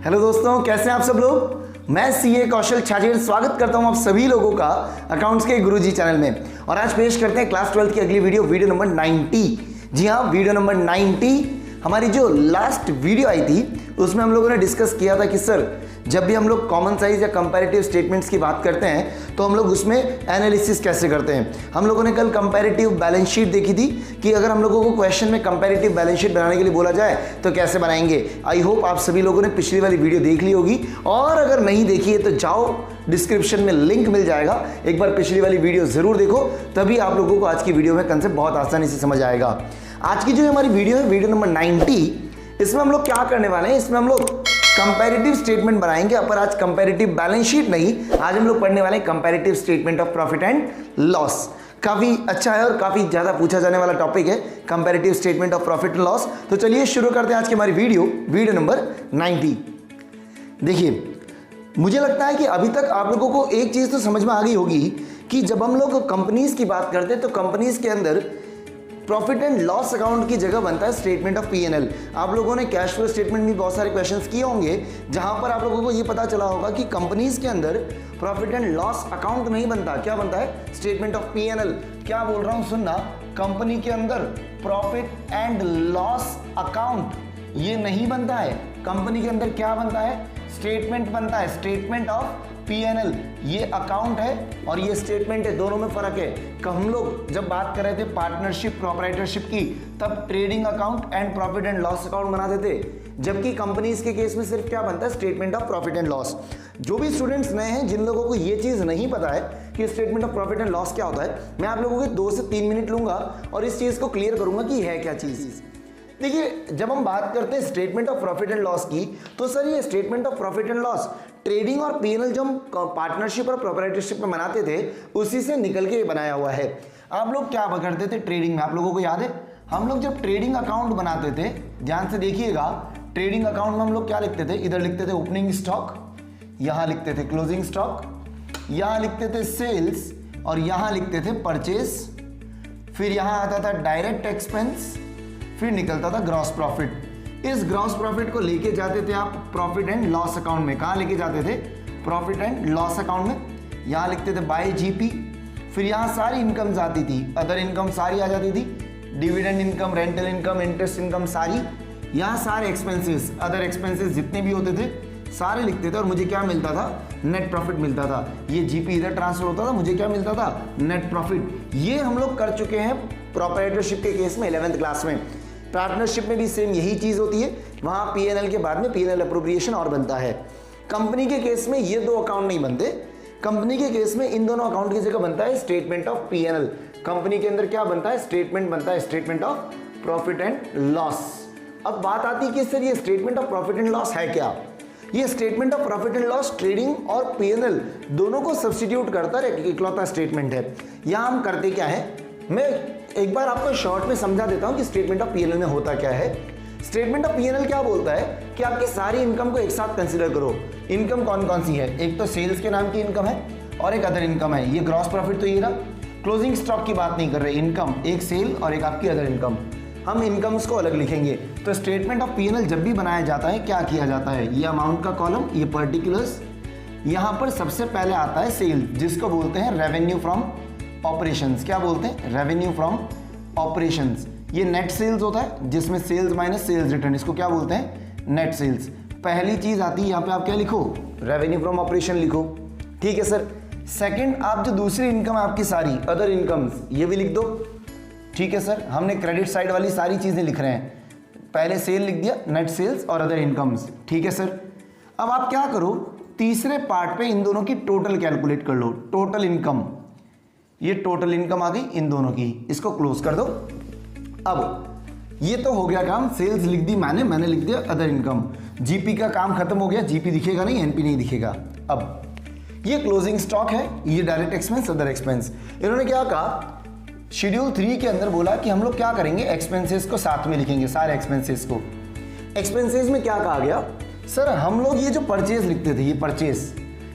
Hello दोस्तों, कैसे हैं आप सब लोग। मैं सीए कौशल छाजेड़ स्वागत करता हूं आप सभी लोगों का अकाउंट्स के गुरुजी चैनल में। और आज पेश करते हैं क्लास 12 की अगली वीडियो नंबर 90। जी हाँ, वीडियो नंबर 90। हमारी जो लास्ट वीडियो आई थी उसमें हम लोगों ने डिस्कस किया था कि सर जब भी हम लोग कॉमन साइज या कंपैरेटिव स्टेटमेंट्स की बात करते हैं तो हम लोग उसमें एनालिसिस कैसे करते हैं। हम लोगों ने कल कंपैरेटिव बैलेंस शीट देखी थी कि अगर हम लोगों को क्वेश्चन में कंपैरेटिव बैलेंस शीट बनाने के लिए बोला जाए तो कैसे बनाएंगे। आई होप आप सभी लोगों ने पिछली वाली वीडियो देख ली होगी, और अगर नहीं देखी है तो जाओ, डिस्क्रिप्शन में लिंक मिल जाएगा, एक बार पिछली वाली वीडियो जरूर देखो, तभी आप लोगों को आज की वीडियो में कंसेप्ट बहुत आसानी से समझ आएगा। आज की जो हमारी वीडियो है वीडियो नंबर 90, इसमें हम लोग क्या करने वाले हैं, इसमें हम लोग कंपैरेटिव स्टेटमेंट बनाएंगे। पर आज कंपैरेटिव बैलेंस शीट नहीं, आज हम लोग पढ़ने वाले हैं comparative statement of profit and loss. काफी अच्छा है और काफी ज्यादा पूछा जाने वाला टॉपिक है comparative statement of profit and loss. तो चलिए शुरू करते हैं आज की हमारी वीडियो नंबर 90। देखिए, मुझे लगता है कि अभी तक आप लोगों को एक चीज तो समझ में आ गई होगी कि जब हम लोग कंपनीज की बात करते हैं तो कंपनीज के अंदर प्रॉफिट एंड लॉस अकाउंट की जगह बनता है स्टेटमेंट ऑफ पीएनएल। आप लोगों ने कैश फ्लो स्टेटमेंट में बहुत सारे क्वेश्चंस किए होंगे जहां पर आप लोगों को ये पता चला होगा कि कंपनीज के अंदर प्रॉफिट एंड लॉस अकाउंट नहीं बनता। क्या बनता है? Statement of PNL. क्या बोल रहा हूं सुनना, कंपनी के अंदर प्रॉफिट एंड लॉस अकाउंट ये नहीं बनता है। कंपनी के अंदर क्या बनता है? स्टेटमेंट बनता है, स्टेटमेंट ऑफ पीएनएल। ये अकाउंट है और ये स्टेटमेंट है, दोनों में फर्क है। हम लोग जब बात कर रहे थे पार्टनरशिप प्रोप्राइटरशिप की, तब trading account and profit and loss account बनाते थे, जबकि कंपनीज के केस में सिर्फ क्या बनता है? Statement of profit and loss. जो भी स्टूडेंट्स नए हैं, जिन लोगों को ये चीज नहीं पता है कि statement of profit and loss क्या होता है, मैं आप लोगों के 2 से 3 मिनट लूंगा और इस चीज को क्लियर करूंगा कि है क्या चीज। देखिए, जब हम बात करते हैं statement of profit and loss की, तो सर ये statement of profit and loss trading और पीएनएल जो हम पार्टनरशिप और प्रोप्राइटरशिप में बनाते थे उसी से निकल के बनाया हुआ है। आप लोग क्या करते थे ट्रेडिंग में, आप लोगों को याद है? हम लोग जब ट्रेडिंग अकाउंट बनाते थे, ध्यान से देखिएगा, ट्रेडिंग अकाउंट में हम लोग क्या लिखते थे? इधर लिखते थे ओपनिंग स्टॉक, यहां लिखते थे क्लोजिंग स्टॉक, यहां लिखते थे सेल्स और यहां लिखते थे परचेज, फिर यहां आता था डायरेक्ट एक्सपेंस, फिर निकलता था ग्रॉस प्रॉफिट। इस ग्रॉस प्रॉफिट को लेके जाते थे आप प्रॉफिट एंड लॉस अकाउंट में। कहां लेके जाते थे? प्रॉफिट एंड लॉस अकाउंट में। यहां लिखते थे बाय जीपी, फिर यहां सारी इनकम्स आती थी, अदर इनकम सारी आ जाती थी, dividend income, rental income, interest income सारी। यहां सारे एक्सपेंसेस, अदर एक्सपेंसेस जितने भी होते थे सारे लिखते थे और मुझे क्या मिलता था? नेट प्रॉफिट मिलता था। ये जीपी इधर ट्रांसफर होता था, मुझे क्या मिलता था? Net profit. ये हम लोग कर चुके हैं प्रोप्राइटरशिप के केस में 11th क्लास में। पार्टनरशिप में भी सेम यही चीज होती है, वहां पीएनएल के बाद में पीएनएल अप्रोप्रिएशन और बनता है। कंपनी के केस में ये 2 अकाउंट नहीं बनते, कंपनी के केस में इन दोनों अकाउंट की जगह बनता है स्टेटमेंट ऑफ पीएनएल। कंपनी के अंदर क्या बनता है? स्टेटमेंट बनता है, statement of profit and loss. अब बात आती है कि सर ये statement of profit and loss है क्या? ये statement of profit and loss trading और पीएनएल दोनों को सब्स्टिट्यूट करता है, इकलौता स्टेटमेंट है। यहां हम करते क्या है, मैं एक बार आपको शॉर्ट में समझा देता हूं कि स्टेटमेंट ऑफ पीएनएल में होता क्या है। स्टेटमेंट ऑफ पीएनएल क्या बोलता है कि आपकी सारी इनकम को एक साथ कंसीडर करो। इनकम कौन कौन सी है? एक तो सेल्स के नाम की इनकम है और एक अदर इनकम है। ये ग्रॉस प्रॉफिट तो ये रहा। क्लोजिंग स्टॉक की बात नहीं कर रहे, इनकम एक सेल और एक आपकी अदर इनकम। हम इनकम्स को अलग लिखेंगे। तो स्टेटमेंट ऑफ पीएनएल जब भी बनाया जाता है क्या किया जाता है? ये अमाउंट का कॉलम, ये पर्टिकुलर्स, यहां पर सबसे पहले आता है सेल, जिसको बोलते हैं रेवेन्यू फ्रॉम ऑपरेशंस। क्या बोलते हैं? Revenue from operations. ये नेट सेल्स होता है जिसमें सेल्स माइनस सेल्स रिटर्न, इसको क्या बोलते हैं? Net sales. पहली चीज आती है यहां पे, आप क्या लिखो? रेवेन्यू फ्रॉम ऑपरेशन लिखो, ठीक है सर। सेकंड, आप जो दूसरी इनकम है आपकी सारी अदर इनकम्स, ये भी लिख दो, ठीक है सर। हमने क्रेडिट साइड वाली सारी चीजें लिख रहे हैं, पहले सेल लिख दिया, नेट सेल्स और अदर इनकम्स, ठीक है सर। अब आप क्या करो, तीसरे पार्ट पे इन दोनों की टोटल कैलकुलेट कर लो, टोटल इनकम। ये टोटल इनकम आ गई इन दोनों की, इसको क्लोज कर दो। अब ये तो हो गया काम, सेल्स लिख दी मैंने लिख दिया अदर इनकम। जीपी का काम खत्म हो गया, जीपी दिखेगा नहीं, एनपी नहीं दिखेगा। अब ये क्लोजिंग स्टॉक है, ये डायरेक्ट एक्सपेंस, अदर एक्सपेंस। इन्होंने क्या कहा, शेड्यूल 3 के अंदर बोला कि हम लोग क्या करेंगे, एक्सपेंसेस को साथ में लिखेंगे, सारे एक्सपेंसेस को। एक्सपेंसेस में क्या कहा गया, सर हम लोग ये जो परचेज लिखते थे, ये परचेज,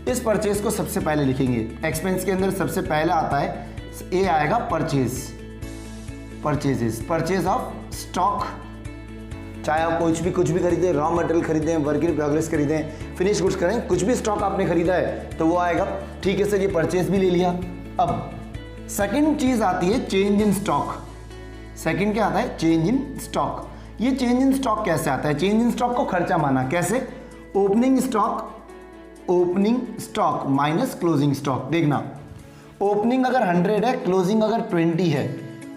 इस परचेज को सबसे पहले लिखेंगे। एक्सपेंस के अंदर सबसे पहले आता है, ए आएगा purchase, purchases, purchase of stock, चाहे आप कुछ भी खरीदें, रॉ मटेरियल खरीदें, वर्क इन प्रोग्रेस खरीदें, फिनिश गुड्स करें, कुछ भी स्टॉक आपने खरीदा है तो वो आएगा। ठीक है सर, ये परचेज भी ले लिया। अब सेकंड चीज आती है चेंज इन स्टॉक। सेकंड क्या आता है? Change in stock. ये चेंज इन स्टॉक कैसे आता है? चेंज इन स्टॉक को खर्चा माना कैसे? Opening stock minus closing stock. देखना, ओपनिंग अगर 100 है, क्लोजिंग अगर 20 है,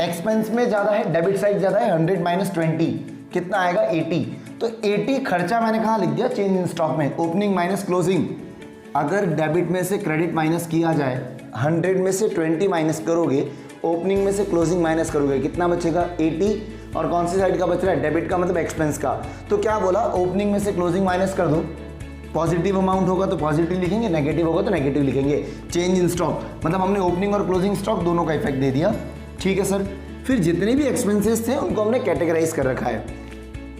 एक्सपेंस में ज्यादा है, डेबिट साइड ज्यादा है, 100 माइनस 20 कितना आएगा? 80। तो 80 खर्चा मैंने कहाँ लिख दिया? चेंज इन स्टॉक में। Opening minus closing. अगर डेबिट में से क्रेडिट माइनस किया जाए, 100 में से 20 माइनस करोगे, ओपनिंग में से क्लोजिंग माइनस करोगे, कितना बचेगा? 80। और कौन सी साइड का बच रहा है? डेबिट का, मतलब एक्सपेंस का। तो क्या बोला? ओपनिंग में से क्लोजिंग माइनस कर दो। पॉजिटिव अमाउंट होगा तो पॉजिटिव लिखेंगे, नेगेटिव होगा तो नेगेटिव लिखेंगे। चेंज इन स्टॉक मतलब हमने ओपनिंग और क्लोजिंग स्टॉक दोनों का इफेक्ट दे दिया। ठीक है सर। फिर जितने भी एक्सपेंसेस थे उनको हमने कैटेगराइज कर रखा है।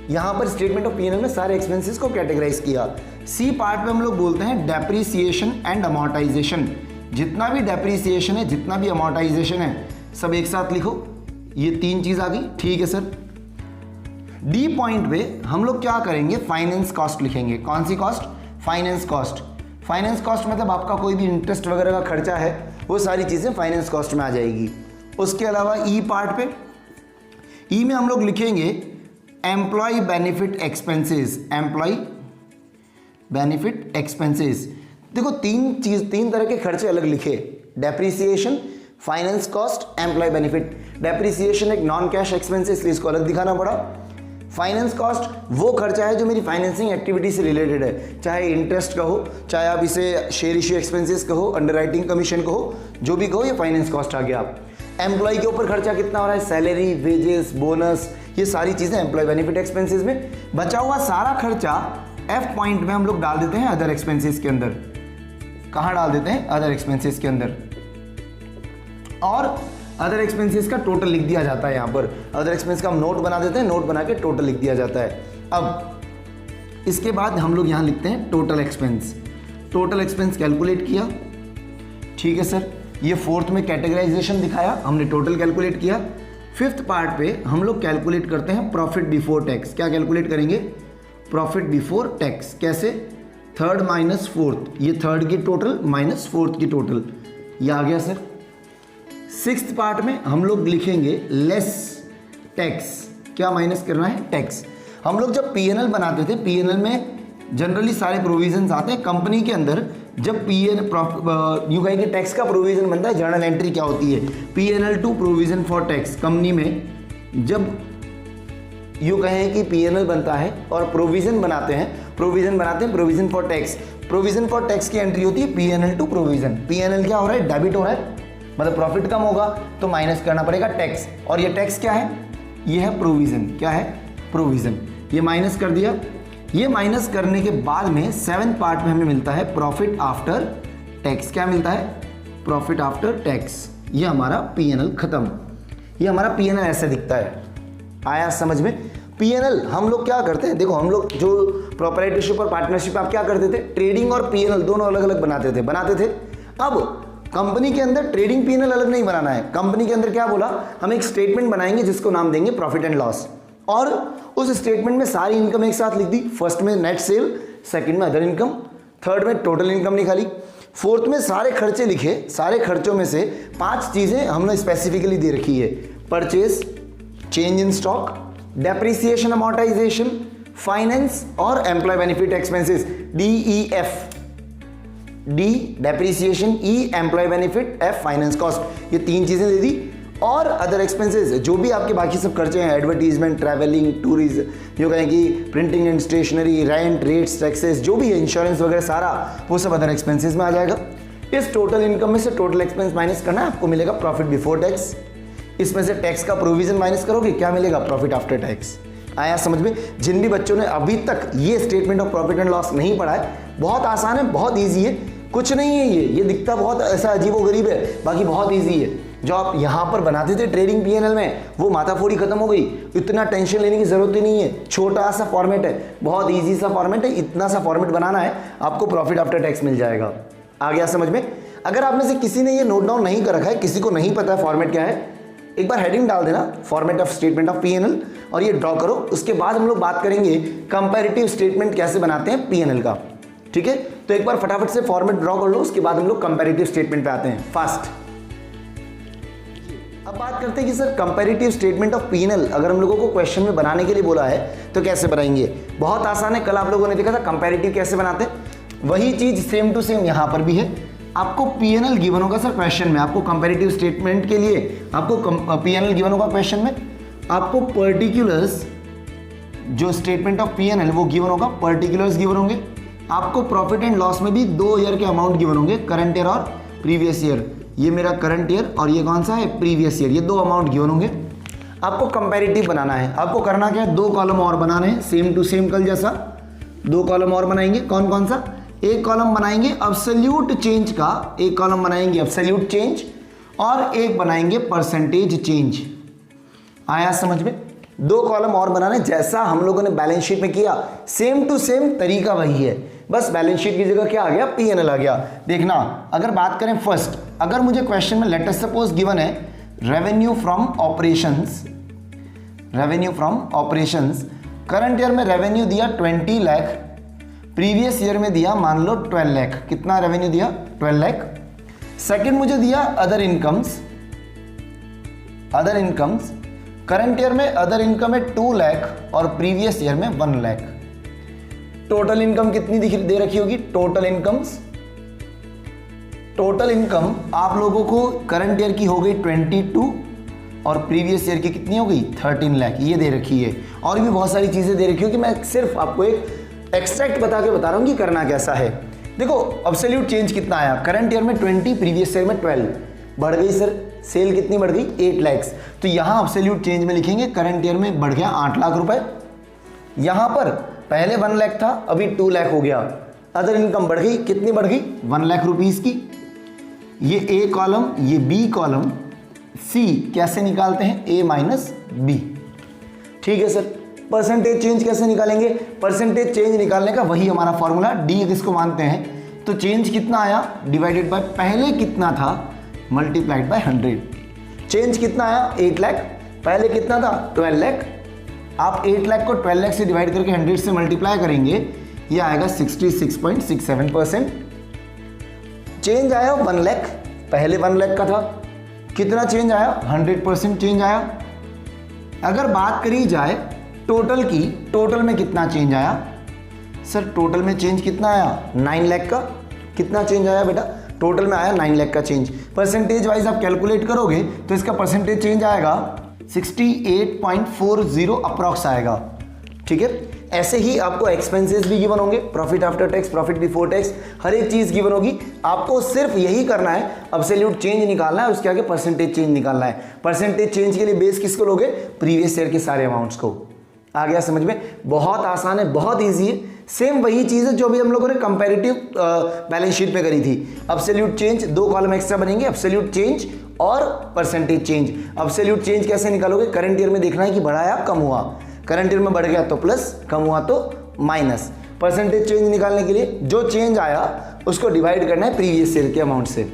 यहां पर स्टेटमेंट ऑफ पीएनएल में सारे एक्सपेंसेस को कैटेगराइज किया। सी पार्ट में हम लोग बोलते हैं डेप्रिसिएशन एंड अमोर्टाइजेशन। जितना भी डेप्रिसिएशन है, जितना भी अमोर्टाइजेशन है, सब एक साथ लिखो। ये 3 चीज आ गई। ठीक है सर। डी पॉइंट पे हम लोग क्या करेंगे? फाइनेंस कॉस्ट लिखेंगे। कौन सी cost? Finance cost. Finance cost मतलब आपका कोई भी इंटरेस्ट वगैरह का खर्चा है, वो सारी चीजें फाइनेंस कॉस्ट में आ जाएगी। उसके अलावा ई पार्ट पे, ई में हम लोग लिखेंगे employee benefit expenses. Employee benefit expenses. देखो 3 तरह के खर्चे अलग लिखे, depreciation, finance cost, employee benefit. Depreciation एक नॉन कैश एक्सपेंस है, इसलिए इसको अलग दिखाना पड़ा। फाइनेंस कॉस्ट वो खर्चा है जो मेरी फाइनेंसिंग एक्टिविटी से रिलेटेड है, चाहे इंटरेस्ट कहो, चाहे आप इसे शेयर इश्यू एक्सपेंसेस कहो, अंडरराइटिंग कमीशन कहो, जो भी कहो, ये फाइनेंस कॉस्ट आ गया। आप एम्प्लॉय के ऊपर खर्चा कितना हो रहा है? सैलरी, वेजेस, बोनस, ये सारी चीजें एम्प्लॉय बेनिफिट एक्सपेंसेस में। बचा हुआ सारा खर्चा एफ पॉइंट में हम लोग डाल देते हैं अदर एक्सपेंसेस के अंदर। कहां डाल देते हैं? अदर एक्सपेंसेस के अंदर। और अदर एक्सपेंसेस का टोटल लिख दिया जाता है। यहां पर अदर एक्सपेंस का हम नोट बना देते हैं, नोट बना के टोटल लिख दिया जाता है। अब इसके बाद हम लोग यहां लिखते हैं total expense. Total expense calculate किया। ठीक है सर। ये 4th में कैटेगराइजेशन दिखाया, हमने टोटल कैलकुलेट किया। 5th पार्ट पे हम लोग कैलकुलेट करते हैं प्रॉफिट बिफोर टैक्स। क्या कैलकुलेट करेंगे? Profit before tax. कैसे? 3rd minus 4th। ये 3rd की टोटल माइनस 4th की टोटल, ये आ गया सर। 6th पार्ट में हम लोग लिखेंगे लेस टैक्स। क्या माइनस करना है? टैक्स। हम लोग जब पीएनएल बनाते थे, पीएनएल में जनरली सारे प्रोविजंस आते हैं। कंपनी के अंदर जब यूं कहेंगे टैक्स का प्रोविजन बनता है, जर्नल एंट्री क्या होती है? PNL to provision for tax. Company में जब यूं कहें कि पीएनएल बनता है और प्रोविजन बनाते हैं provision for tax. Provision for tax की एंट्री होती है पीएनएल टू प्रोविजन। पीएनएल क्या हो रहा है? डेबिट हो रहा है, मतलब प्रॉफिट कम होगा तो माइनस करना पड़ेगा टैक्स। और ये टैक्स क्या है? ये है प्रोविजन। क्या है? प्रोविजन। ये माइनस कर दिया। ये माइनस करने के बाद में 7th पार्ट में हमें मिलता है प्रॉफिट आफ्टर टैक्स। क्या मिलता है? Profit after tax. ये हमारा पीएनएल खत्म। ये हमारा पीएनएल ऐसे दिखता है। आया समझ में? पीएनएल हम लोग क्या करते हैं? देखो हम लोग जो प्रोप्राइटरशिप और पार्टनरशिप आप क्या करते थे? ट्रेडिंग और पीएनएल दोनों अलग अलग बनाते थे। अब कंपनी के अंदर ट्रेडिंग पीएनएल अलग नहीं बनाना है। कंपनी के अंदर क्या बोला? हम एक स्टेटमेंट बनाएंगे जिसको नाम देंगे प्रॉफिट एंड लॉस, और उस स्टेटमेंट में सारी इनकम एक साथ लिख दी। फर्स्ट में नेट सेल, सेकंड में अदर इनकम, थर्ड में टोटल इनकम निकाली, 4th में सारे खर्चे लिखे। सारे खर्चों में से 5 चीजें हमने स्पेसिफिकली दे रखी है: purchase, change in stock, depreciation amortization, finance और employ benefit expenses. DEF। D depreciation, E employ benefit, F finance cost. ये 3 चीजें दे दी। और अदर एक्सपेंसेस जो भी आपके बाकी सब खर्चे हैं, एडवर्टीजमेंट, ट्रैवलिंग, टूरिज्म, जो कहें कि printing and stationery, rent, rates, taxes, जो भी है, इंश्योरेंस वगैरह, सारा वो सब अदर एक्सपेंसेस में आ जाएगा। इस टोटल इनकम में से टोटल एक्सपेंस माइनस करना है, आपको मिलेगा प्रॉफिट बिफोर टैक्स। इसमें से टैक्स का प्रोविजन माइनस करोगे, क्या मिलेगा? Profit after tax. आया समझ में? जिन भी बच्चों ने अभी तक ये statement of profit and loss नहीं पढ़ा है, बहुत आसान है, बहुत ईजी है, कुछ नहीं है। ये दिखता बहुत ऐसा अजीबोगरीब है, बाकी बहुत ईजी है। जो आप यहां पर बनाते थे ट्रेडिंग पीएनएल में, वो माथाफोड़ी खत्म हो गई। इतना टेंशन लेने की जरूरत ही नहीं है। छोटा सा फॉर्मेट है, बहुत इजी सा फॉर्मेट है। इतना सा फॉर्मेट बनाना है, आपको प्रॉफिट आफ्टर टैक्स मिल जाएगा। आ गया समझ में? अगर आप में से किसी ने ये नोट डाउन नहीं कर रखा है, किसी को नहीं पता है फॉर्मेट क्या है, एक बार हेडिंग डाल देना format of statement of PNL और ये ड्रॉ करो। उसके बाद हम लोग बात करेंगे कंपैरेटिव स्टेटमेंट कैसे बनाते हैं पीएनएल का, ठीक है। तो एक बार फटाफट से फॉर्मेट ड्रॉ कर लो, उसके बाद हम लोग कंपैरेटिव स्टेटमेंट पे आते हैं फास्ट। अब बात करते हैं कि sir comparative statement of PNL अगर हम लोगों को क्वेश्चन में बनाने के लिए बोला है तो कैसे बनाएंगे। बहुत आसान है, कल आप लोगों ने देखा था कंपैरेटिव कैसे बनाते हैं, वही चीज सेम टू सेम यहां पर भी है। आपको पीएनएल गिवन होगा सर क्वेश्चन में, आपको कंपैरेटिव स्टेटमेंट के लिए आपको पीएनएल गिवन होगा क्वेश्चन में, आपको पर्टिकुलर्स जो स्टेटमेंट ऑफ पीएनएल वो गिवन होगा, पर्टिकुलर्स गिवन होंगे। आपको प्रॉफिट एंड लॉस में भी 2 ईयर के अमाउंट गिवन होंगे, करंट ईयर और प्रीवियस ईयर। ये मेरा करंट ईयर और ये कौन सा है, प्रीवियस ईयर। ये 2 अमाउंट गिवन होंगे। आपको कंपैरेटिव बनाना है, आपको करना क्या है, 2 कॉलम और बनाने हैं सेम टू सेम कल जैसा। 2 कॉलम और बनाएंगे, कौन कौन सा, एक कॉलम बनाएंगे अब्सोल्यूट चेंज का, एक कॉलम बनाएंगे अब्सोल्यूट चेंज और एक बनाएंगे परसेंटेज चेंज। आया समझ में। 2 कॉलम और बनाने, जैसा हम लोगों ने बैलेंस शीट में किया सेम टू सेम तरीका वही है, बस बैलेंस शीट की जगह क्या आ गया, पीएनएल आ गया। देखना अगर बात करें फर्स्ट, अगर मुझे क्वेश्चन में लेट अस सपोज गिवन है revenue from operations, revenue from operations, current year में रेवेन्यू दिया 20 लाख, प्रीवियस ईयर में दिया मान लो 12 लाख। कितना रेवेन्यू दिया, 12 लाख। सेकंड मुझे दिया other incomes, other incomes, current year में अदर इनकम है 2 लाख और प्रीवियस ईयर में 1 लाख। टोटल इनकम कितनी दे रखी होगी, टोटल इनकम्स, टोटल इनकम आप लोगों को करंट ईयर की हो गई 22 और प्रीवियस ईयर की कितनी हो गई 13 लाख, ये दे रखी है। और भी बहुत सारी चीजें दे रखी होगी, मैं सिर्फ आपको एक एक्सट्रैक्ट बता के बता रहा हूं कि करना कैसा है। देखो अब्सोल्यूट चेंज कितना आया, करंट ईयर में 20, प्रीवियस ईयर में 12, बढ़ गई सर सेल कितनी बढ़ गई 8 लाख। तो यहां अब्सोल्यूट चेंज में लिखेंगे करंट ईयर में बढ़ गया 8 लाख रुपए, यहां पर पहले 1 लाख था अभी 2 लाख हो गया। अदर इनकम बढ़ गई, कितनी बढ़ गई 1 लाख रुपीस की। ये ए कॉलम, ये बी कॉलम, सी कैसे निकालते हैं, ए माइनस बी, ठीक है सर। परसेंटेज चेंज कैसे निकालेंगे, परसेंटेज चेंज निकालने का वही हमारा फॉर्मूला, डी किसको मानते हैं, तो चेंज कितना आया डिवाइडेड बाय पहले कितना था मल्टीप्लाइड बाय 100। चेंज कितना आया 8 लाख, पहले कितना था 12 लाख। आप 8 लाख को 12 लाख से डिवाइड करके 100 से मल्टीप्लाई करेंगे, ये आएगा 66.67%। चेंज आया 1 लाख, पहले 1 लाख का था, कितना चेंज आया 100% चेंज आया। अगर बात करी जाए टोटल की, टोटल में कितना चेंज आया सर, टोटल में चेंज कितना आया 9 लाख का, कितना चेंज आया बेटा, टोटल में आया 9 लाख का चेंज। परसेंटेज वाइज आप कैलकुलेट करोगे तो इसका परसेंटेज चेंज आएगा 68.40 अप्रॉक्स आएगा, ठीक है। ऐसे ही आपको एक्सपेंसेस भी गिवन होंगे, profit after tax, profit before tax, हर एक चीज गिवन होगी। आपको सिर्फ यही करना है, अब्सोल्यूट चेंज निकालना है, उसके आगे परसेंटेज चेंज निकालना है। परसेंटेज चेंज के लिए बेस किसको लोगे, प्रीवियस ईयर के सारे अमाउंट्स को। आ गया समझ में, बहुत आसान है, बहुत ईजी है। सेम वही चीज है जो भी हम लोगों ने कंपैरेटिव बैलेंस शीट में करी थी। अब्सोल्यूट चेंज, 2 कॉलम एक्स्ट्रा बनेंगे, अब्सोल्यूट चेंज और परसेंटेज चेंज। अब्सोल्यूट चेंज कैसे निकालोगे, करंट ईयर में देखना है कि बढ़ा या कम हुआ, करंट ईयर में बढ़ गया तो प्लस, कम हुआ तो माइनस। परसेंटेज चेंज निकालने के लिए जो चेंज आया उसको डिवाइड करना है प्रीवियस ईयर के अमाउंट से।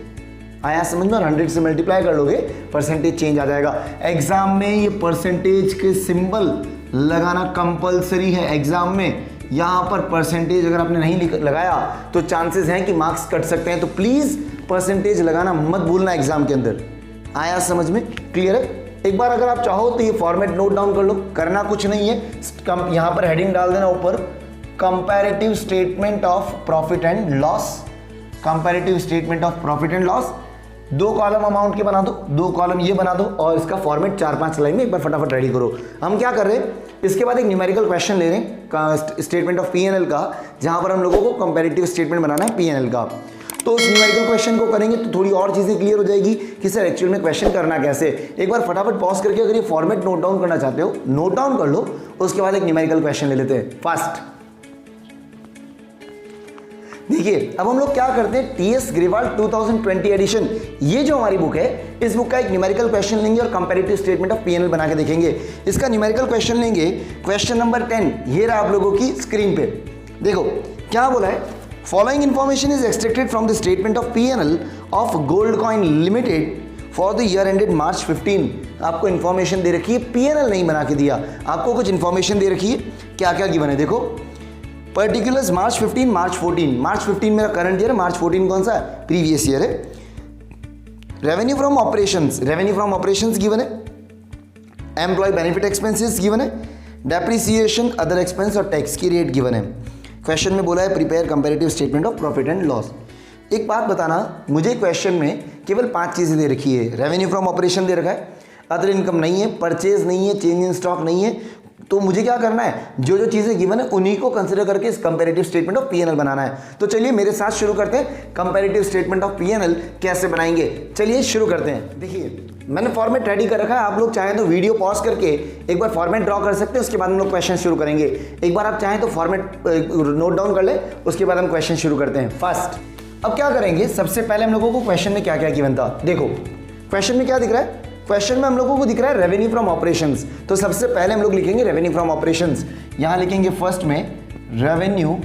आया समझ में, 100 से मल्टीप्लाई कर लोगे परसेंटेज चेंज आ जाएगा। एग्जाम में ये परसेंटेज के सिंबल लगाना कंपलसरी है। एग्जाम में यहां पर परसेंटेज अगर आपने नहीं लगाया तो चांसेस हैं कि मार्क्स कट सकते हैं, तो प्लीज परसेंटेज लगाना मत भूलना एग्जाम के अंदर। आया समझ में, क्लियर है। एक बार अगर आप चाहो तो ये फॉर्मेट नोट डाउन कर लो, करना कुछ नहीं है, यहां पर हेडिंग डाल देना ऊपर, comparative statement of profit and loss, comparative statement of profit and loss. 2 column amount के बना दो, 2 कॉलम ये बना दो और इसका फॉर्मेट 4-5 लाइन में एक बार फटाफट रेडी करो। हम क्या कर रहे हैं, इसके बाद एक न्यूमेरिकल क्वेश्चन ले रहे हैं स्टेटमेंट ऑफ पीएनएल का, जहां पर हम लोगों को कंपैरेटिव स्टेटमेंट बनाना है पीएनएल का। तो उस न्यूमेरिकल क्वेश्चन को करेंगे तो थोड़ी और चीजें क्लियर हो जाएगी कि सर एक्चुअल में क्वेश्चन करना कैसे। एक बार फटाफट पॉज करके अगर ये फॉर्मेट नोट डाउन करना चाहते हो नोट डाउन कर लो, उसके बाद एक न्यूमेरिकल क्वेश्चन ले लेते हैं फास्ट। देखिए अब हम लोग क्या करते हैं, टीएस ग्रेवाल 2020 एडिशन, ये जो हमारी बुक है, इस बुक का एक न्यूमेरिकल क्वेश्चन लेंगे और कंपैरेटिव स्टेटमेंट ऑफ पीएनएल बना के देखेंगे। इसका न्यूमेरिकल क्वेश्चन लेंगे, क्वेश्चन नंबर 10, ये रहा आप लोगों की स्क्रीन पे। देखो क्या बोला है, following information is extracted from the statement of PNL of Gold Coin Limited for the year ended March 15 आपको इन्फॉर्मेशन दे रखी है, पीएनएल नहीं बना के दिया, आपको कुछ इन्फॉर्मेशन दे रखी है। क्या क्या गिवन है देखो, पर्टिकुलर्स मार्च 15 मार्च 14, मार्च 15 मेरा करंट ईयर है, मार्च 14 कौन सा है, प्रीवियस ईयर है। Revenue from operations, revenue from operations given है, एम्प्लॉय बेनिफिट एक्सपेंसेस गिवन है, डेप्रिसिएशन अदर एक्सपेंस और टैक्स की रेट गिवन है। क्वेश्चन में बोला है prepare comparative statement of profit and loss. एक बात बताना, मुझे क्वेश्चन में केवल 5 चीज़ें दे रखी है, रेवेन्यू फ्रॉम ऑपरेशन दे रखा है, अदर इनकम नहीं है, परचेज नहीं है, चेंज इन स्टॉक नहीं है, तो मुझे क्या करना है, जो जो चीज़ें गिवन है उन्हीं को कंसिडर करके इस कंपैरेटिव स्टेटमेंट ऑफ पीएनएल बनाना है। तो चलिए मेरे साथ शुरू करते हैं, कंपैरेटिव स्टेटमेंट ऑफ पीएनएल कैसे बनाएंगे, चलिए शुरू करते हैं। देखिए मैंने फॉर्मेट रेडी कर रखा है, आप लोग चाहें तो वीडियो पॉज करके एक बार फॉर्मेट ड्रॉ कर सकते हैं, उसके बाद हम लोग क्वेश्चन शुरू करेंगे। एक बार आप चाहें तो फॉर्मेट नोट डाउन कर ले, उसके बाद हम क्वेश्चन शुरू करते हैं। फर्स्ट अब क्या करेंगे, सबसे पहले हम लोगों को क्वेश्चन में क्या क्या गिवन था, देखो क्वेश्चन में क्या दिख रहा है, क्वेश्चन में हम लोगों को दिख रहा है रेवेन्यू फ्रॉम ऑपरेशंस। तो सबसे पहले हम लोग लिखेंगे रेवेन्यू फ्रॉम ऑपरेशंस, यहां लिखेंगे फर्स्ट में revenue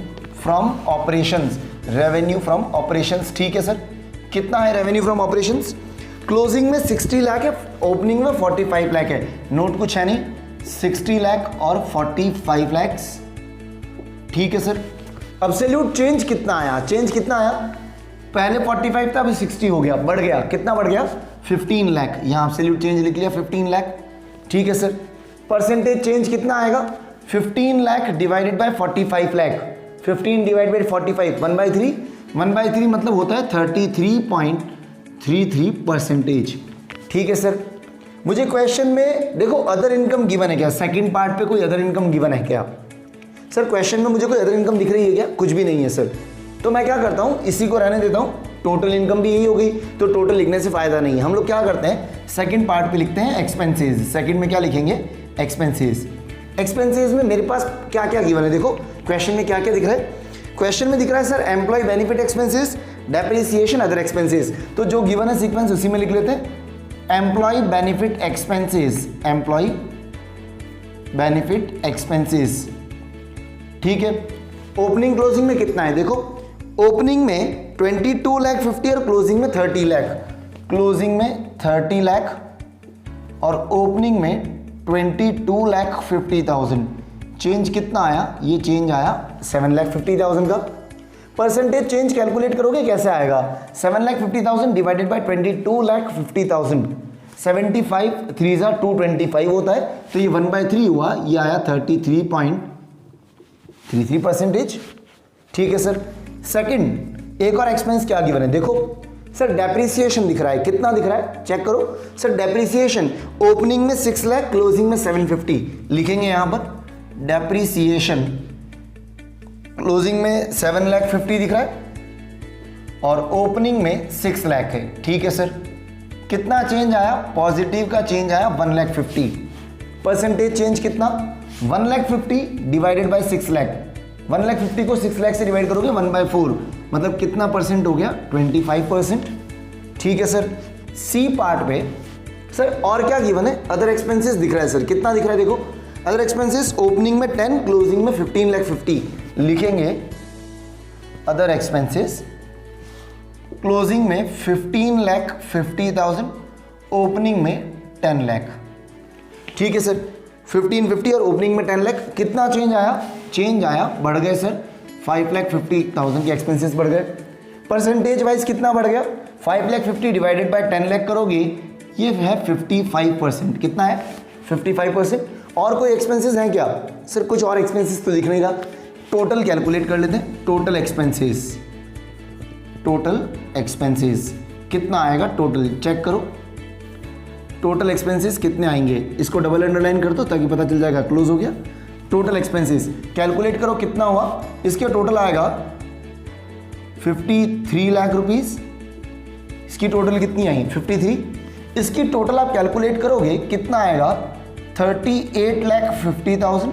from operations, revenue from operations. ठीक है सर, कितना है रेवेन्यू फ्रॉम ऑपरेशंस, क्लोजिंग में 60 लाख है, ओपनिंग में 45 लाख है, नोट कुछ है नहीं, 60 लाख और 45 लाख। ठीक है सर, एब्सोल्यूट चेंज कितना आया, चेंज कितना आया, पहले 45 था अभी 60 हो गया, बढ़ गया, कितना बढ़ गया, 15 लाख, यहाँ एब्सोल्यूट चेंज लिख लिया 15 लाख। ठीक है सर, परसेंटेज चेंज कितना आएगा, 15 lakh divided by 45 lakh, 15 divide by 45 1/3, 1/3 मतलब होता है 33.33%। ठीक है सर, मुझे क्वेश्चन में देखो अदर इनकम गिवन है क्या, सेकंड पार्ट पे कोई अदर इनकम गिवन है क्या, सर क्वेश्चन में मुझे कोई अदर इनकम दिख रही है क्या, कुछ भी नहीं है सर। तो मैं क्या करता हूं, इसी को रहने देता हूं, टोटल इनकम भी यही हो गई, तो टोटल लिखने से फायदा नहीं है। हम लोग क्या करते हैं, सेकंड पार्ट पे लिखते हैं एक्सपेंसेस, सेकंड में क्या लिखेंगे, एक्सपेंसेस। एक्सपेंसेस में मेरे पास क्या क्या गिवन है, देखो क्वेश्चन में क्या क्या दिख रहा है, क्वेश्चन में दिख रहा है sir employee benefit expenses, depreciation other expenses, तो जो गिवन है सीक्वेंस उसी में लिख लेते हैं, employee benefit expenses, employee benefit expenses. ठीक है, ओपनिंग क्लोजिंग में कितना है, देखो ओपनिंग में 22 लाख 50 और क्लोजिंग में 30 लाख, क्लोजिंग में 30 लाख और ओपनिंग में 22 लाख 50,000। चेंज कितना आया, ये चेंज आया 7 लाख 50,000 का। परसेंटेज चेंज कैलकुलेट करोगे कैसे आएगा, 7 लाख 50,000 डिवाइडेड बाय 22 लाख 50,000, 75 3 225 होता है, तो ये 1/3 हुआ, ये आया 33.33%। ठीक है सर, सेकंड एक और एक्सपेंस क्या गिवन है, देखो सर डेप्रिसिएशन दिख रहा है, कितना दिख रहा है चेक करो सर, डेप्रिसिएशन ओपनिंग में 6 लाख, क्लोजिंग में 750, लिखेंगे यहां पर डेप्रिसिएशन, क्लोजिंग में 7 लाख 50 दिख रहा है और ओपनिंग में 6 लाख है। ठीक है सर, कितना चेंज आया, पॉजिटिव का चेंज आया 1 लाख 50, परसेंटेज चेंज कितना, 1 लाख 50 डिवाइडेड बाय 6 लाख, 1 लाख 50 को 6 लाख से डिवाइड करोगे 1/4, मतलब कितना परसेंट हो गया, 25%। ठीक है सर, सी पार्ट पे सर और क्या गिवन है, अदर एक्सपेंसेस दिख रहा है सर, कितना दिख रहा है, देखो अदर एक्सपेंसेस ओपनिंग में 10, क्लोजिंग में 15 लाख 50, लिखेंगे अदर एक्सपेंसेस, क्लोजिंग में 15 लाख 50,000, ओपनिंग में 10 लाख। ठीक है सर, 1550 और ओपनिंग में 10 लाख, कितना चेंज आया, चेंज आया, बढ़ गए सर 5 लाख 50,000 के एक्सपेंसेस बढ़ गए। परसेंटेज वाइज कितना बढ़ गया, 5 लाख 50 डिवाइडेड बाय 10 लाख करोगे, ये है 55%, कितना है 55%। और कोई एक्सपेंसेस हैं क्या, सर कुछ और एक्सपेंसेस तो दिख नहीं रहा, टोटल कैलकुलेट कर लेते हैं, टोटल एक्सपेंसेस, टोटल एक्सपेंसेस कितना आएगा, टोटल चेक करो, टोटल एक्सपेंसेस कितने आएंगे, इसको डबल अंडरलाइन कर दो ताकि पता चल जाएगा, क्लोज हो गया। टोटल एक्सपेंसेस कैलकुलेट करो कितना हुआ, इसके टोटल आएगा 53 लाख रुपीस, इसकी टोटल कितनी आई 53, इसकी टोटल आप कैलकुलेट करोगे कितना आएगा 38 लाख 50,000।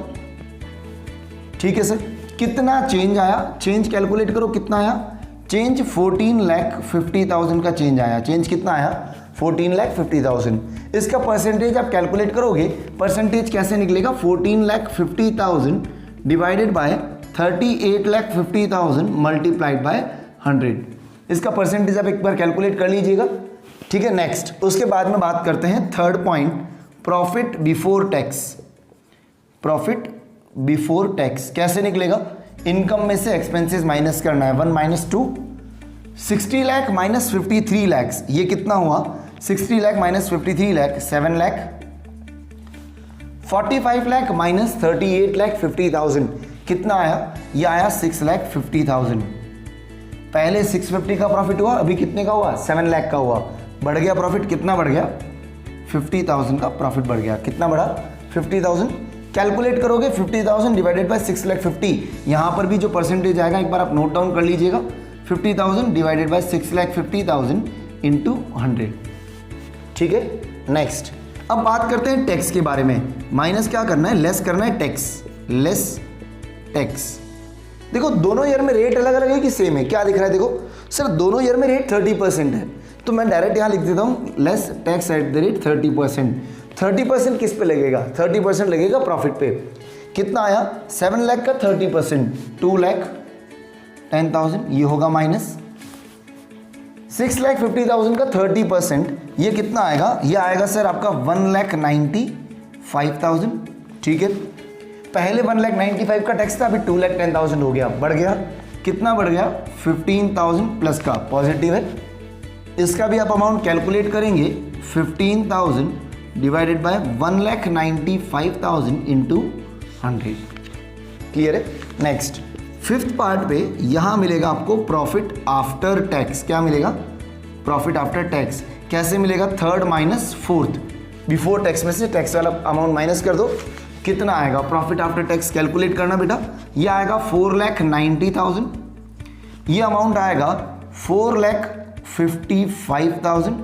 ठीक है सर, कितना चेंज आया, चेंज कैलकुलेट करो कितना आया, चेंज 14 लाख 50,000 का चेंज आया, चेंज कितना आया 14 लाख 50,000। इसका परसेंटेज आप कैलकुलेट करोगे, परसेंटेज कैसे निकलेगा, 14 lakh 50,000 divided by 38 lakh 50,000 multiplied by 100। इसका परसेंटेज आप एक बार कैलकुलेट कर लीजिएगा, ठीक है, नेक्स्ट उसके बाद में बात करते हैं third point, profit before tax. Profit before tax कैसे निकलेगा? इनकम में से एक्सपेंसेस माइनस करना है, 1 माइनस 2, 60 लाख माइनस 53 लाख, ये कितना हुआ? 60 लाख माइनस 53 लाख 7 लाख, 45 लाख माइनस 38 लाख 50,000 कितना आया? ये आया 6 लाख 50,000। पहले 650 का प्रॉफिट हुआ, अभी कितने का हुआ? 7 लाख का हुआ। बढ़ गया प्रॉफिट, कितना बढ़ गया? 50,000 का प्रॉफिट बढ़ गया। कितना बढ़ा? 50,000। कैलकुलेट करोगे 50,000 डिवाइडेड बाय 6 लाख 50, यहाँ पर भी जो परसेंटेज आएगा एक बार आप नोट डाउन कर लीजिएगा, 50,000 डिवाइडेड बाय 6 लाख 50,000 इंटू 100। ठीक है, नेक्स्ट अब बात करते हैं टैक्स के बारे में। माइनस क्या करना है? लेस करना है टैक्स, लेस टैक्स। देखो दोनों ईयर में रेट अलग अलग है कि सेम है? क्या दिख रहा है? देखो सर दोनों ईयर में रेट 30% है, तो मैं डायरेक्ट यहाँ लिख देता हूँ less tax at the rate 30%। 30% किस पे लगेगा? 30% लगेगा प्रॉफिट पे। कितना आया? 7 लाख का 30%, 2 लाख 10,000, ये होगा माइनस 6 लाख 50,000 का 30%, ये कितना आएगा? ये आएगा सर आपका 1 लाख 95,000। ठीक है, पहले 1 लाख 95 का टैक्स था, अभी 2 लाख 10,000 हो गया, बढ़ गया। कितना बढ़ गया? 15,000 प्लस का पॉजिटिव है। इसका भी आप अमाउंट कैलकुलेट करेंगे, 15,000 divided by 1 lakh 95,000 into 100। Clear है? नेक्स्ट फिफ्थ पार्ट पे यहां मिलेगा आपको प्रॉफिट आफ्टर टैक्स। क्या मिलेगा? Profit after tax. कैसे मिलेगा? Third minus fourth, before tax में से टैक्स वाला अमाउंट माइनस कर दो, कितना आएगा? प्रॉफिट आफ्टर टैक्स कैलकुलेट करना बेटा, ये आएगा 4,90,000, ये अमाउंट आएगा 4,55,000,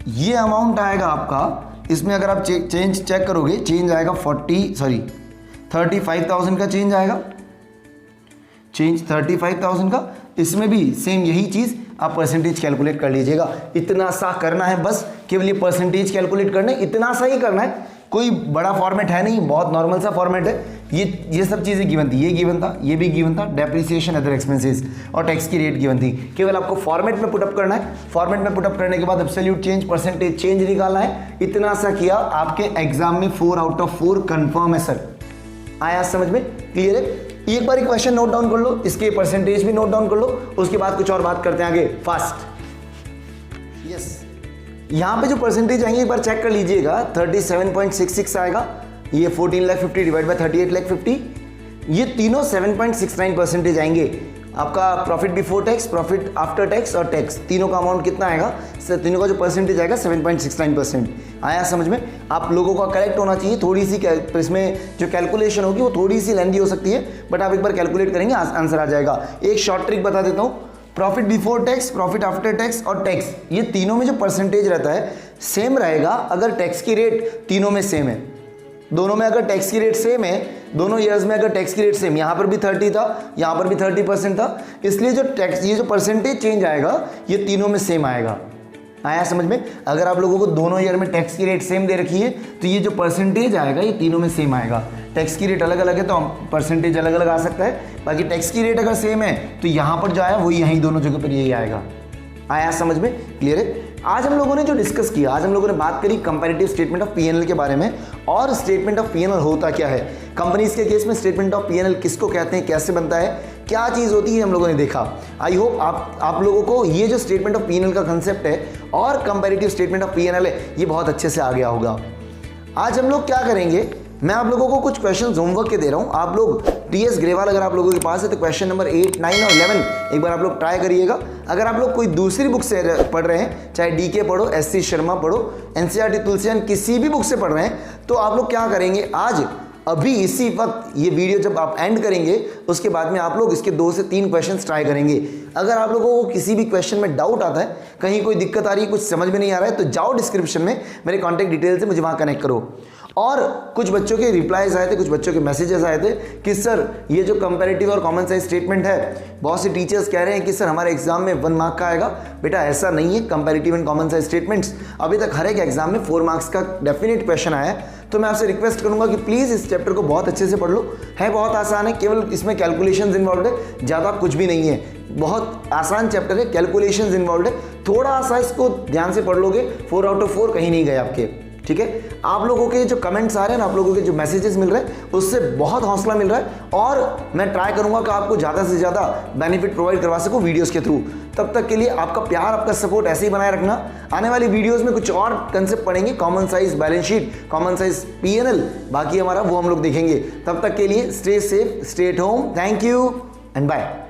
ये अमाउंट आएगा आपका, इसमें अगर आप चेंज चेक करोगे, चेंज आएगा 35,000 का चेंज आएगा, चेंज 35,000 का। इसमें भी सेम यही चीज आप परसेंटेज कैलकुलेट कर लीजिएगा। इतना सा करना है बस, केवल ये परसेंटेज कैलकुलेट करना है, इतना सा ही करना है, कोई बड़ा फॉर्मेट है नहीं, बहुत नॉर्मल सा फॉर्मेट है। ये सब चीज़ें गिवन थी, ये गिवन था, ये भी गिवन था, डेप्रिसिएशन अदर एक्सपेंसेस और टैक्स की रेट गिवन थी। केवल आपको फॉर्मेट में पुटअप करना है, फॉर्मेट में पुटअप करने के बाद एब्सोल्यूट चेंज, परसेंटेज चेंज निकालना है। इतना सा किया, आपके एग्जाम में 4 आउट ऑफ 4 कंफर्म है सर। आया समझ में? क्लियर है? एक बार क्वेश्चन नोट डाउन कर लो, इसके परसेंटेज भी नोट डाउन कर लो, उसके बाद कुछ और बात करते हैं आगे फास्ट। यस, यहाँ पे जो परसेंटेज आएंगे एक बार चेक कर लीजिएगा, 37.66 आएगा, ये 14,50,000 डिवाइड बाय 38,50,000, ये तीनों 7.69% आएंगे। आपका profit before tax, profit after tax और टैक्स, तीनों का अमाउंट कितना आएगा? तीनों का जो परसेंटेज आएगा 7.69%। आया समझ में? आप लोगों का करेक्ट होना चाहिए। थोड़ी सी इसमें जो कैलकुलेशन होगी वो थोड़ी सी लेंदी हो सकती है, बट आप एक बार कैलकुलेट करेंगे आंसर आ जाएगा। एक शॉर्ट ट्रिक बता देता हूँ, profit before tax, profit after tax और टैक्स, ये तीनों में जो परसेंटेज रहता है सेम रहेगा अगर टैक्स की रेट तीनों में सेम है। दोनों में अगर टैक्स की रेट सेम है, दोनों ईयर्स में अगर टैक्स की रेट सेम, यहाँ पर भी 30 था, यहाँ पर भी 30% था, इसलिए जो टैक्स, ये जो परसेंटेज चेंज आएगा ये तीनों में सेम आएगा। आया समझ में? अगर आप लोगों को दोनों ईयर में टैक्स की रेट सेम दे रखी है तो ये जो परसेंटेज आएगा ये तीनों में सेम आएगा। टैक्स की रेट अलग अलग है तो परसेंटेज अलग अलग आ सकता है, बाकी टैक्स की रेट अगर सेम है तो यहाँ पर जो आया वही यहीं दोनों जगह पर यही आएगा। आया समझ में? क्लियर है? आज हम लोगों ने जो डिस्कस किया, आज हम लोगों ने बात करी कंपैरेटिव स्टेटमेंट ऑफ पीएनएल के बारे में, और स्टेटमेंट ऑफ पीएनएल होता क्या है, कंपनीज के केस में स्टेटमेंट ऑफ पीएनएल किसको कहते हैं, कैसे बनता है, क्या चीज़ होती है, हम लोगों ने देखा। आई होप आप लोगों को ये जो स्टेटमेंट ऑफ पीएनएल का कंसेप्ट है और कंपैरेटिव स्टेटमेंट ऑफ पीएनएल है ये बहुत अच्छे से आ गया होगा। आज हम लोग क्या करेंगे, मैं आप लोगों को कुछ क्वेश्चन होमवर्क के दे रहा हूं। आप लोग टीएस ग्रेवाल अगर आप लोगों के पास है तो क्वेश्चन नंबर 8, 9 और 11 एक बार आप लोग ट्राई करिएगा। अगर आप लोग कोई दूसरी बुक से पढ़ रहे हैं, चाहे डीके पढ़ो, एससी शर्मा पढ़ो, एनसीईआरटी तुलसियान किसी भी बुक से पढ़ रहे हैं, तो आप लोग क्या करेंगे, आज अभी इसी वक्त ये वीडियो जब आप एंड करेंगे उसके बाद में आप लोग इसके 2 से 3 क्वेश्चंस ट्राई करेंगे। अगर आप लोगों को किसी भी क्वेश्चन में डाउट आता है, कहीं कोई दिक्कत आ रही है, कुछ समझ में नहीं आ रहा है, तो जाओ डिस्क्रिप्शन में मेरे कॉन्टैक्ट डिटेल से मुझे वहाँ कनेक्ट करो। और कुछ बच्चों के रिप्लाईज आए थे, कुछ बच्चों के मैसेजेस आए थे कि सर ये जो कंपैरेटिव और कॉमन साइज स्टेटमेंट है, बहुत से टीचर्स कह रहे हैं कि सर हमारे एग्जाम में 1 मार्क का आएगा। बेटा ऐसा नहीं है, comparative and common size statements अभी तक हर एक एग्जाम में 4 मार्क्स का डेफिनेट क्वेश्चन आया है। तो मैं आपसे रिक्वेस्ट करूंगा कि प्लीज़ इस चैप्टर को बहुत अच्छे से पढ़ लो, है बहुत आसान है, केवल इसमें कैलकुलेशंस इन्वॉल्व है, ज़्यादा कुछ भी नहीं है। बहुत आसान चैप्टर है, कैलकुलेशंस इन्वॉल्व है, थोड़ा सा इसको ध्यान से पढ़ लोगे 4 आउट ऑफ 4 कहीं नहीं गए आपके। ठीक है, आप लोगों के जो कमेंट्स आ रहे हैं ना, आप लोगों के जो मैसेजेस मिल रहे हैं, उससे बहुत हौसला मिल रहा है और मैं ट्राई करूंगा कि आपको ज़्यादा से ज़्यादा बेनिफिट प्रोवाइड करवा सकूं वीडियोस के थ्रू। तब तक के लिए आपका प्यार, आपका सपोर्ट ऐसे ही बनाए रखना। आने वाली वीडियोस में कुछ और कंसेप्ट पढ़ेंगे, common size balance sheet, common size P&L, बाकी हमारा वो हम लोग देखेंगे। तब तक के लिए stay safe, stay at home, thank you and bye.